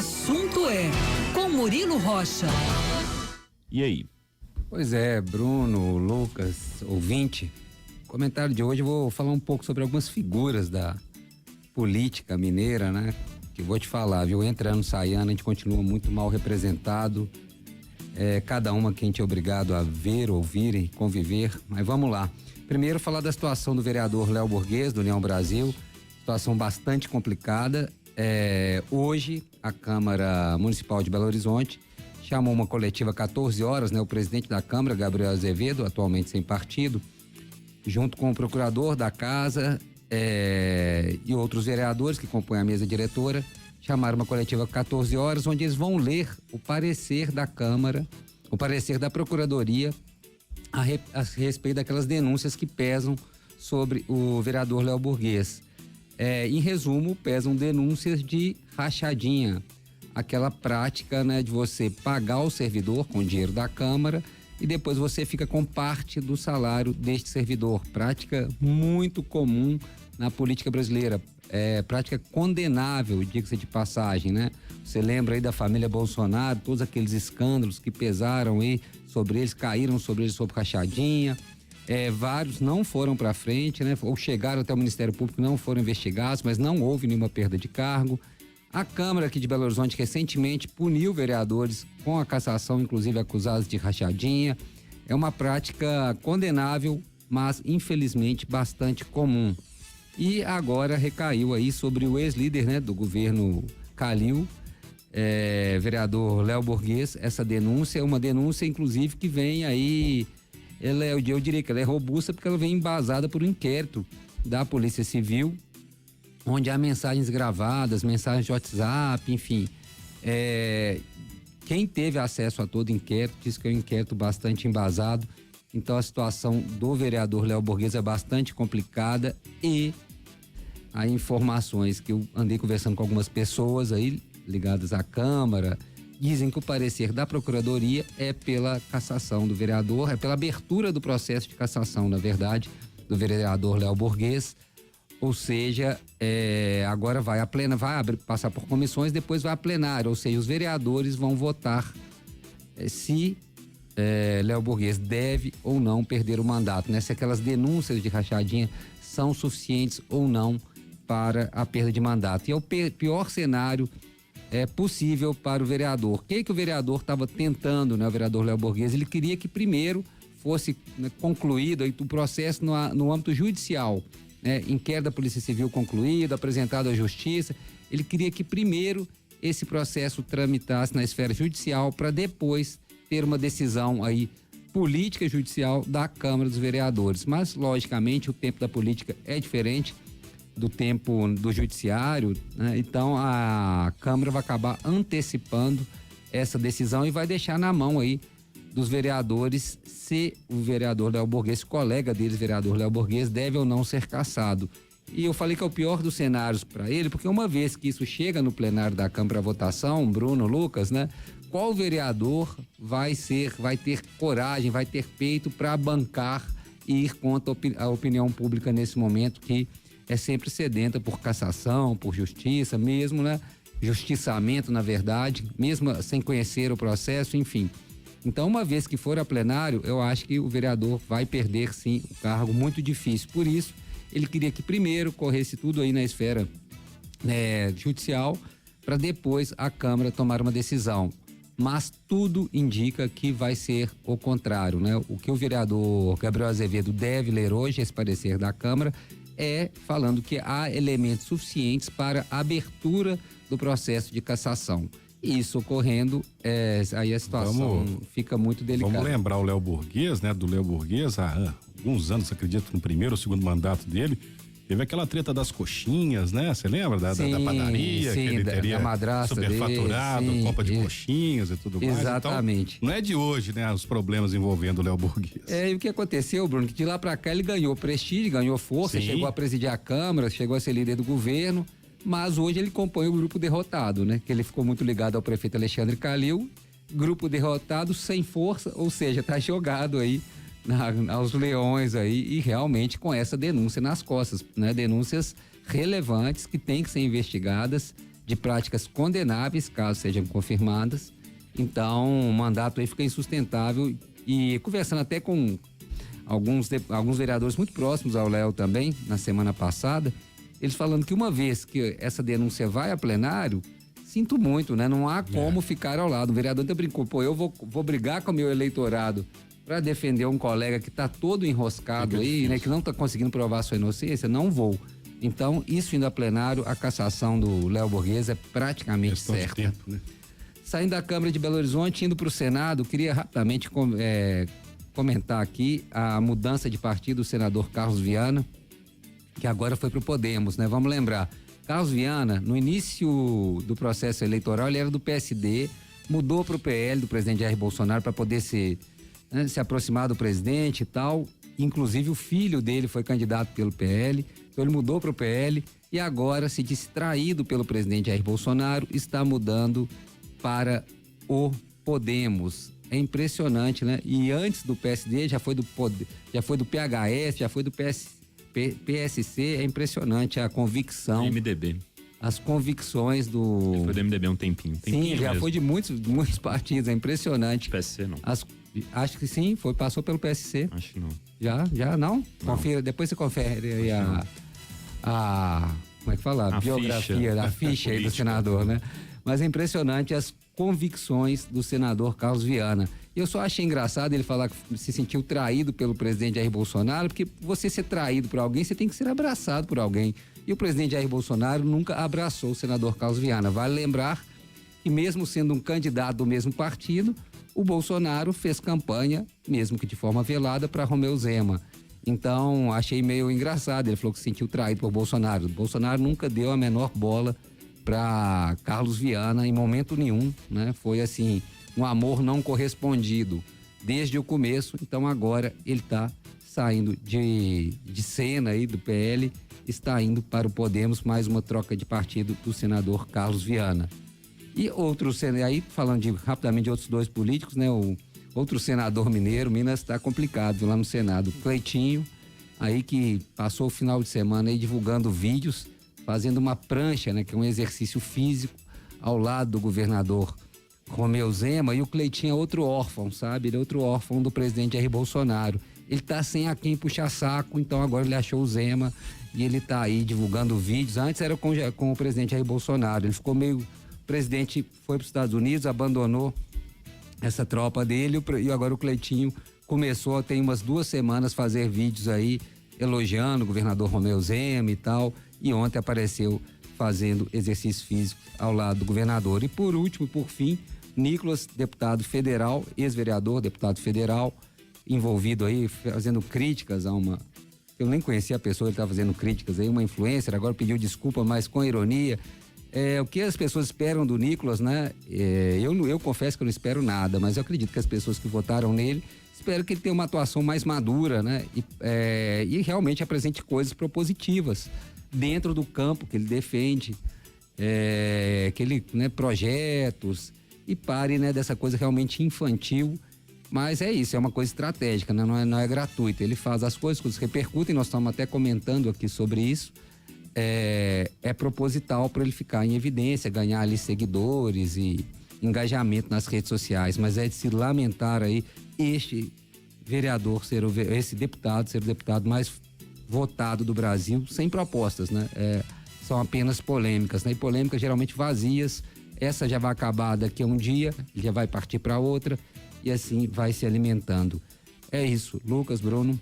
assunto é com Murilo Rocha. E aí? Pois é, Bruno, Lucas, ouvinte. Comentário de hoje eu vou falar um pouco sobre algumas figuras da política mineira, né? Que vou te falar, viu? Entrando, saindo, a gente continua muito mal representado. Cada uma que a gente é obrigado a ver, ouvir e conviver. Mas vamos lá. Primeiro, falar da situação do vereador Léo Borges, do União Brasil. Situação bastante complicada. Hoje, a Câmara Municipal de Belo Horizonte chamou uma coletiva 14 horas, né? O presidente da Câmara, Gabriel Azevedo, atualmente sem partido, junto com o procurador da casa e outros vereadores que compõem a mesa diretora, chamaram uma coletiva 14 horas, onde eles vão ler o parecer da Câmara, o parecer da Procuradoria a respeito daquelas denúncias que pesam sobre o vereador Léo Borges. Em resumo, pesam denúncias de rachadinha, aquela prática, né, de você pagar o servidor com o dinheiro da Câmara e depois você fica com parte do salário deste servidor. Prática muito comum na política brasileira. Prática condenável, diga-se de passagem, né? Você lembra aí da família Bolsonaro, todos aqueles escândalos que pesaram aí sobre eles, caíram sobre eles sob rachadinha. Vários não foram para frente, né? Ou chegaram até o Ministério Público, não foram investigados, mas não houve nenhuma perda de cargo. A Câmara aqui de Belo Horizonte recentemente puniu vereadores com a cassação, inclusive acusados de rachadinha. É uma prática condenável, mas infelizmente bastante comum. E agora recaiu aí sobre o ex-líder, né, do governo Calil, vereador Léo Borges. Essa denúncia é uma denúncia, inclusive, que vem aí, eu diria que ela é robusta porque ela vem embasada por um inquérito da Polícia Civil, onde há mensagens gravadas, mensagens de WhatsApp, enfim. Quem teve acesso a todo o inquérito diz que é um inquérito bastante embasado. Então a situação do vereador Léo Borges é bastante complicada e há informações que eu andei conversando com algumas pessoas aí ligadas à Câmara, dizem que o parecer da Procuradoria é pela cassação do vereador, é pela abertura do processo de cassação, na verdade, do vereador Léo Borges. Ou seja, agora vai passar por comissões, depois vai a plenário, ou seja, os vereadores vão votar se Léo Borges deve ou não perder o mandato, né? Se aquelas denúncias de rachadinha são suficientes ou não para a perda de mandato. E é o pior cenário possível para o vereador. O que o vereador estava tentando, né? O vereador Léo Borges, ele queria que primeiro fosse, né, concluído aí, o processo no âmbito judicial, né? Inquérito da Polícia Civil concluído, apresentado à Justiça. Ele queria que primeiro esse processo tramitasse na esfera judicial para depois ter uma decisão aí política judicial da Câmara dos Vereadores. Mas, logicamente, o tempo da política é diferente do tempo do judiciário, né? Então a Câmara vai acabar antecipando essa decisão e vai deixar na mão aí dos vereadores se o vereador Léo Borges, colega deles, vereador Léo Borges, deve ou não ser cassado. E eu falei que é o pior dos cenários para ele, porque uma vez que isso chega no plenário da Câmara à votação, Bruno, Lucas, né? Qual vereador vai ter coragem, vai ter peito para bancar e ir contra a opinião pública nesse momento que é sempre sedenta por cassação, por justiça, mesmo, né? Justiçamento, na verdade, mesmo sem conhecer o processo, enfim. Então, uma vez que for a plenário, eu acho que o vereador vai perder, sim, o cargo, muito difícil. Por isso, ele queria que primeiro corresse tudo aí na esfera judicial, para depois a Câmara tomar uma decisão. Mas tudo indica que vai ser o contrário, né? O que o vereador Gabriel Azevedo deve ler hoje, esse parecer da Câmara, falando que há elementos suficientes para a abertura do processo de cassação. Isso ocorrendo, aí a situação fica muito delicada. Vamos lembrar o Léo Borges, né? Do Léo Borges, há alguns anos, acredito, no primeiro ou segundo mandato dele, teve aquela treta das coxinhas, né? Você lembra da padaria? Sim, que ele teria da madrasta superfaturado, dele, compra de coxinhas e tudo mais. Exatamente. Então, não é de hoje, né? Os problemas envolvendo o Léo Borges. E o que aconteceu, Bruno? Que de lá pra cá ele ganhou prestígio, ganhou força, chegou a presidir a Câmara, chegou a ser líder do governo, mas hoje ele compõe o grupo derrotado, né? Que ele ficou muito ligado ao prefeito Alexandre Calil, grupo derrotado sem força, ou seja, tá jogado aí aos leões aí, e realmente com essa denúncia nas costas, né? Denúncias relevantes que têm que ser investigadas de práticas condenáveis, caso sejam confirmadas. Então, o mandato aí fica insustentável. E conversando até com alguns vereadores muito próximos ao Léo também, na semana passada, eles falando que uma vez que essa denúncia vai a plenário, sinto muito, né? Não há como ficar ao lado. O vereador até brincou, eu vou brigar com o meu eleitorado para defender um colega que está todo enroscado aí, né? Que não está conseguindo provar sua inocência, não vou. Então, isso indo a plenário, a cassação do Léo Borghese é praticamente certa. Tempo, né? Saindo da Câmara de Belo Horizonte, indo para o Senado, queria rapidamente comentar aqui a mudança de partido do senador Carlos Viana, que agora foi para o Podemos, né? Vamos lembrar, Carlos Viana, no início do processo eleitoral, ele era do PSD, mudou para o PL do presidente Jair Bolsonaro para poder se aproximar do presidente e tal. Inclusive o filho dele foi candidato pelo PL, então ele mudou para o PL e agora se disse traído pelo presidente Jair Bolsonaro, está mudando para o Podemos. É impressionante, né? E antes do PSD já foi do PHS, já foi do PSC, é impressionante a convicção. MDB. As convicções do... Ele foi do MDB um tempinho. Sim, já mesmo. foi de muitos partidos, é impressionante. PSC não. Acho que sim, passou pelo PSC. Acho que não. Já não? Confira, depois você confere aí como é que fala? A biografia, a ficha aí do senador, né? Mas é impressionante as convicções do senador Carlos Viana. E eu só achei engraçado ele falar que se sentiu traído pelo presidente Jair Bolsonaro, porque você ser traído por alguém, você tem que ser abraçado por alguém. E o presidente Jair Bolsonaro nunca abraçou o senador Carlos Viana. Vale lembrar que mesmo sendo um candidato do mesmo partido, o Bolsonaro fez campanha, mesmo que de forma velada, para Romeu Zema. Então, achei meio engraçado. Ele falou que se sentiu traído por Bolsonaro. O Bolsonaro nunca deu a menor bola para Carlos Viana em momento nenhum, né? Foi assim, um amor não correspondido desde o começo. Então agora ele está saindo de cena aí do PL, está indo para o Podemos, mais uma troca de partido do senador Carlos Viana. E aí falando rapidamente de outros dois políticos, né? O outro senador mineiro, Minas está complicado, viu, lá no Senado, Cleitinho, aí que passou o final de semana aí divulgando vídeos, fazendo uma prancha, né, que é um exercício físico, ao lado do governador Romeu Zema. E o Cleitinho é outro órfão, sabe? Ele é outro órfão do presidente Jair Bolsonaro. Ele tá sem a quem puxar saco, então agora ele achou o Zema e ele tá aí divulgando vídeos. Antes era com o presidente Jair Bolsonaro. Ele ficou meio... O presidente foi para os Estados Unidos, abandonou essa tropa dele e agora o Cleitinho começou, tem umas 2 semanas, fazer vídeos aí elogiando o governador Romeu Zema e tal. E ontem apareceu fazendo exercício físico ao lado do governador. E por último, por fim, Nicolas, deputado federal, ex-vereador, deputado federal, envolvido aí, fazendo críticas a uma... Eu nem conhecia a pessoa, ele estava fazendo críticas aí, uma influencer, agora pediu desculpa, mas com ironia. O que as pessoas esperam do Nicolas, né? Eu confesso que eu não espero nada, mas eu acredito que as pessoas que votaram nele espero que ele tenha uma atuação mais madura, né? E realmente apresente coisas propositivas dentro do campo que ele defende, que ele, né, projetos, e pare, né, dessa coisa realmente infantil. Mas é isso, é uma coisa estratégica, né? Não é gratuito. Ele faz as coisas repercutem, nós estamos até comentando aqui sobre isso. É proposital para ele ficar em evidência, ganhar ali seguidores e engajamento nas redes sociais, mas é de se lamentar aí este vereador esse deputado ser o deputado mais votado do Brasil, sem propostas, né? São apenas polêmicas, né? E polêmicas geralmente vazias. Essa já vai acabar daqui a um dia, já vai partir para outra e assim vai se alimentando. É isso, Lucas, Bruno.